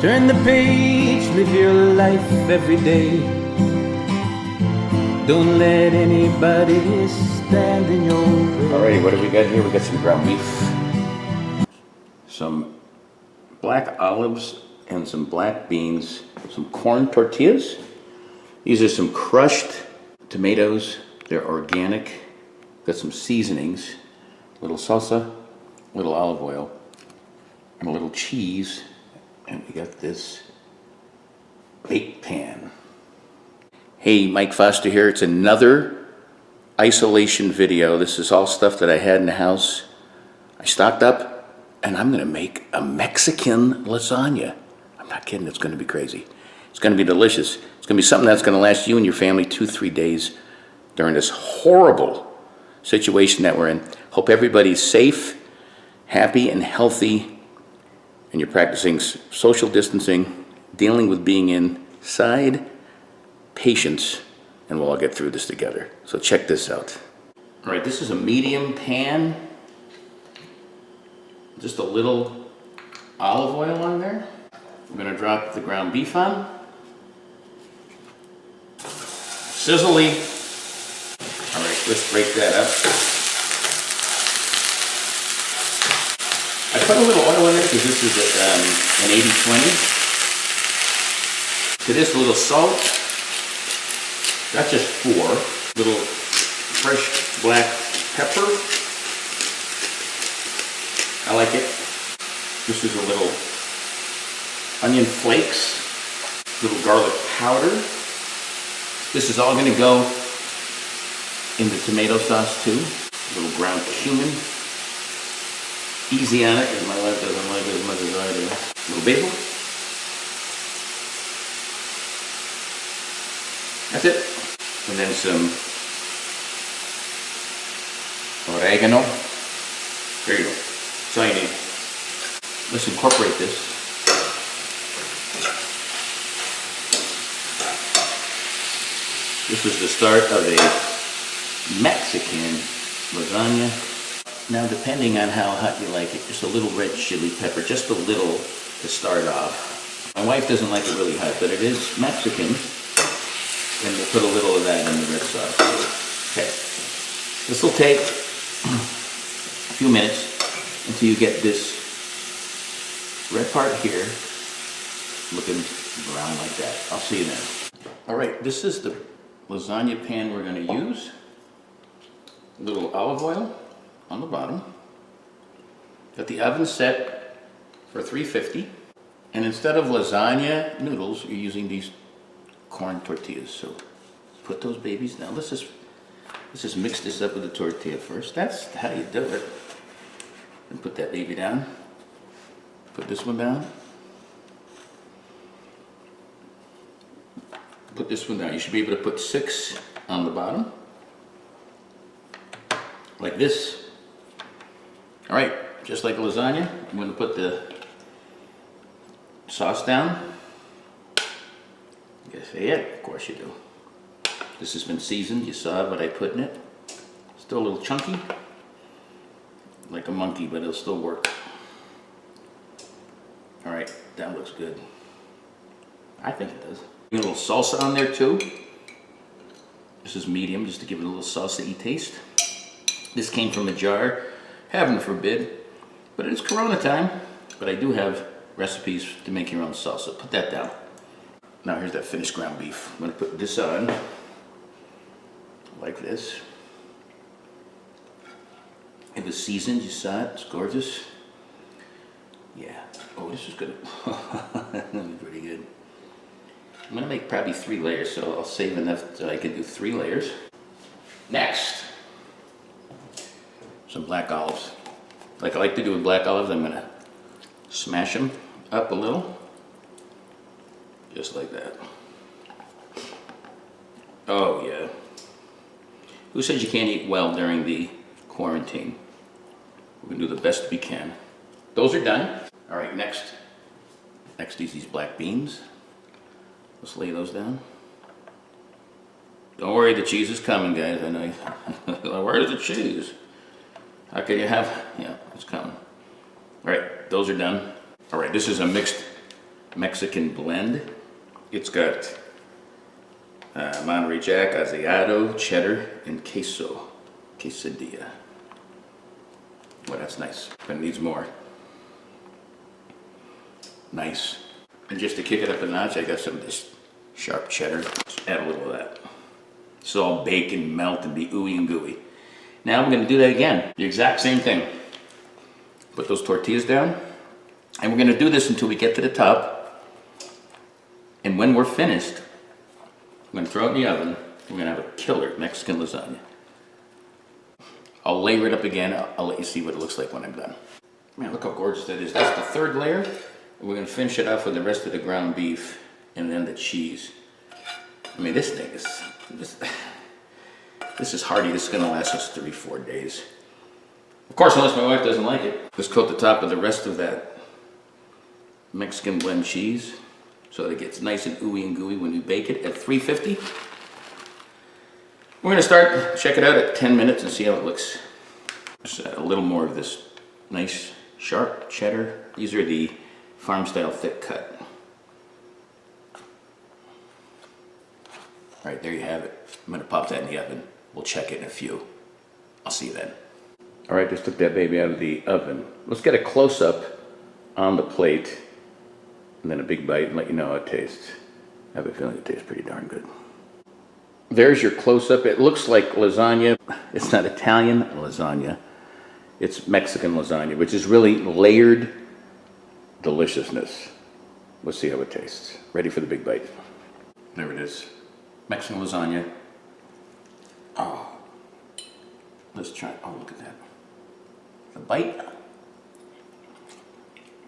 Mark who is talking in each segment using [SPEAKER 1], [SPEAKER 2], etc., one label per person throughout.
[SPEAKER 1] Turn the page, live your life every day. Don't let anybody stand in your way.
[SPEAKER 2] Alrighty, what do we got here? We got some ground beef, some black olives, and some black beans, some corn tortillas. These are some crushed tomatoes. They're organic. Got some seasonings, a little salsa, a little olive oil, and a little cheese. And we got this baked pan. Hey, Mike Foster here. It's another isolation video. This is all stuff that I had in the house. I stocked up, and I'm gonna make a Mexican lasagna. I'm not kidding, it's gonna be crazy. It's gonna be delicious. It's gonna be something that's gonna last you and your family 2-3 days during this horrible situation that we're in. Hope everybody's safe, happy, and healthy, and you're practicing social distancing, dealing with being inside, patience, and we'll all get through this together. So check this out. All right, this is a medium pan. Just a little olive oil on there. We're gonna drop the ground beef on. Sizzly. All right, let's break that up. I put a little oil in there because this is an 80-20. To this, a little salt. That's just 4. Little fresh black pepper. I like it. This is a little onion flakes. Little garlic powder. This is all going to go in the tomato sauce too. A little ground cumin. Easy on it, because my wife doesn't like it as much as I do. A little basil. That's it. And then some oregano. There you go. That's all you need. Let's incorporate this. This is the start of a Mexican lasagna. Now, depending on how hot you like it, just a little red chili pepper, just a little to start off. My wife doesn't like it really hot, but it is Mexican, and we'll put a little of that in the red sauce. Okay, this will take a few minutes until you get this red part here looking brown like that. I'll see you then. All right, this is the lasagna pan we're going to use. A little olive oil on the bottom. Got the oven set for 350. And instead of lasagna noodles, you're using these corn tortillas. So put those babies down. Let's just mix this up with the tortilla first. That's how you do it. And put that baby down. Put this one down. Put this one down. You should be able to put 6 on the bottom. Like this. All right, just like a lasagna, I'm going to put the sauce down. You say, yeah, of course you do. This has been seasoned. You saw what I put in it. Still a little chunky, like a monkey, but it'll still work. All right, that looks good. I think it does. A little salsa on there too. This is medium, just to give it a little salsa-y taste. This came from a jar, heaven forbid, but it's Corona time. But I do have recipes to make your own salsa. Put that down. Now here's that finished ground beef. I'm gonna put this on, like this. It was seasoned, you saw it, it's gorgeous. Yeah, oh, this is good. That'll be pretty good. I'm gonna make probably 3 layers, so I'll save enough so I can do 3 layers. Next, some black olives. Like I like to do with black olives, I'm gonna smash them up a little. Just like that. Oh yeah. Who says you can't eat well during the quarantine? We're gonna do the best we can. Those are done. All right, next is these black beans. Let's lay those down. Don't worry, the cheese is coming, guys. I know. Where's the cheese? How can you have? Yeah, it's coming. All right, those are done. All right, this is a mixed Mexican blend. It's got Monterey Jack, Asiado, cheddar, and queso. Quesadilla. Well, that's nice, but it needs more. Nice. And just to kick it up a notch, I got some of this sharp cheddar. Just add a little of that. It's all bake and melt and be ooey and gooey. Now we're gonna do that again. The exact same thing. Put those tortillas down. And we're gonna do this until we get to the top. And when we're finished, I'm gonna throw it in the oven. We're gonna have a killer Mexican lasagna. I'll layer it up again. I'll let you see what it looks like when I'm done. Man, look how gorgeous that is. That's the third layer. And we're gonna finish it off with the rest of the ground beef and then the cheese. I mean, this thing is, this is hearty. This is gonna last us 3-4 days. Of course, unless my wife doesn't like it. Just coat the top of the rest of that Mexican blend cheese so that it gets nice and ooey and gooey when you bake it at 350. We're gonna check it out at 10 minutes and see how it looks. Just add a little more of this nice sharp cheddar. These are the farm style thick cut. All right, there you have it. I'm gonna pop that in the oven. We'll check it in a few. I'll see you then. All right, just took that baby out of the oven. Let's get a close up on the plate and then a big bite and let you know how it tastes. I have a feeling it tastes pretty darn good. There's your close up. It looks like lasagna. It's not Italian lasagna. It's Mexican lasagna, which is really layered deliciousness. Let's see how it tastes. Ready for the big bite. There it is. Mexican lasagna. Oh. Let's try. Oh, look at that. The bite.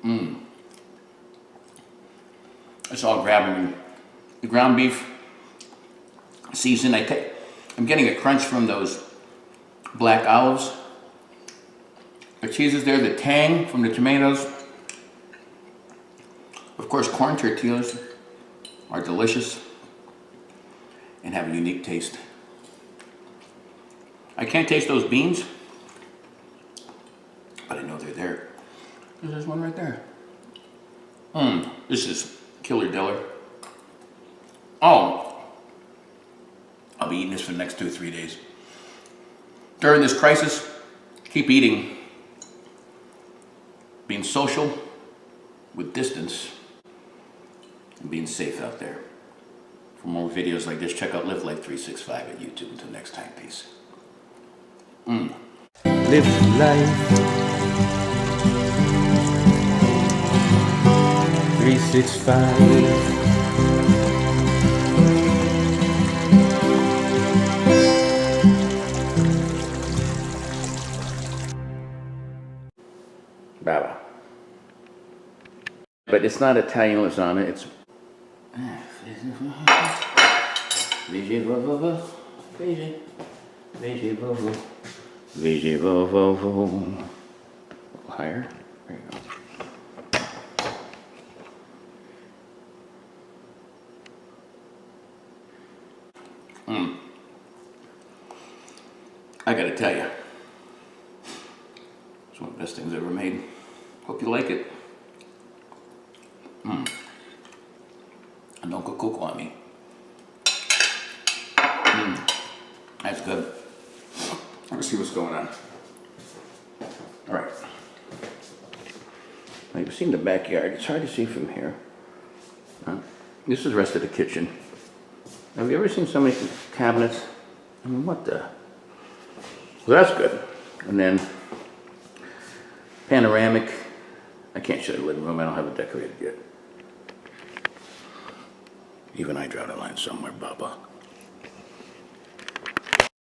[SPEAKER 2] Mmm. It's all grabbing. The ground beef seasoned. I'm getting a crunch from those black olives. The cheese is there, the tang from the tomatoes. Of course, corn tortillas are delicious and have a unique taste. I can't taste those beans, but I know they're there. There's one right there. This is killer diller. Oh, I'll be eating this for the next 2 or 3 days. During this crisis, keep eating. Being social with distance and being safe out there. For more videos like this, check out Live Life 365 at YouTube. Until next time, peace.
[SPEAKER 1] Live life 365.
[SPEAKER 2] Baba. But it's not Italian lasagna, it's Vegevovo. Higher. There you go. I gotta tell you, it's one of the best things ever made. Hope you like it. And don't go cuckoo on me. That's good. Let's see what's going on. All right. Now you've seen the backyard. It's hard to see from here. This is the rest of the kitchen. Have you ever seen so many cabinets? I mean, what the? Well, that's good. And then panoramic. I can't show you the living room. I don't have it decorated yet. Even I draw the line somewhere, Baba.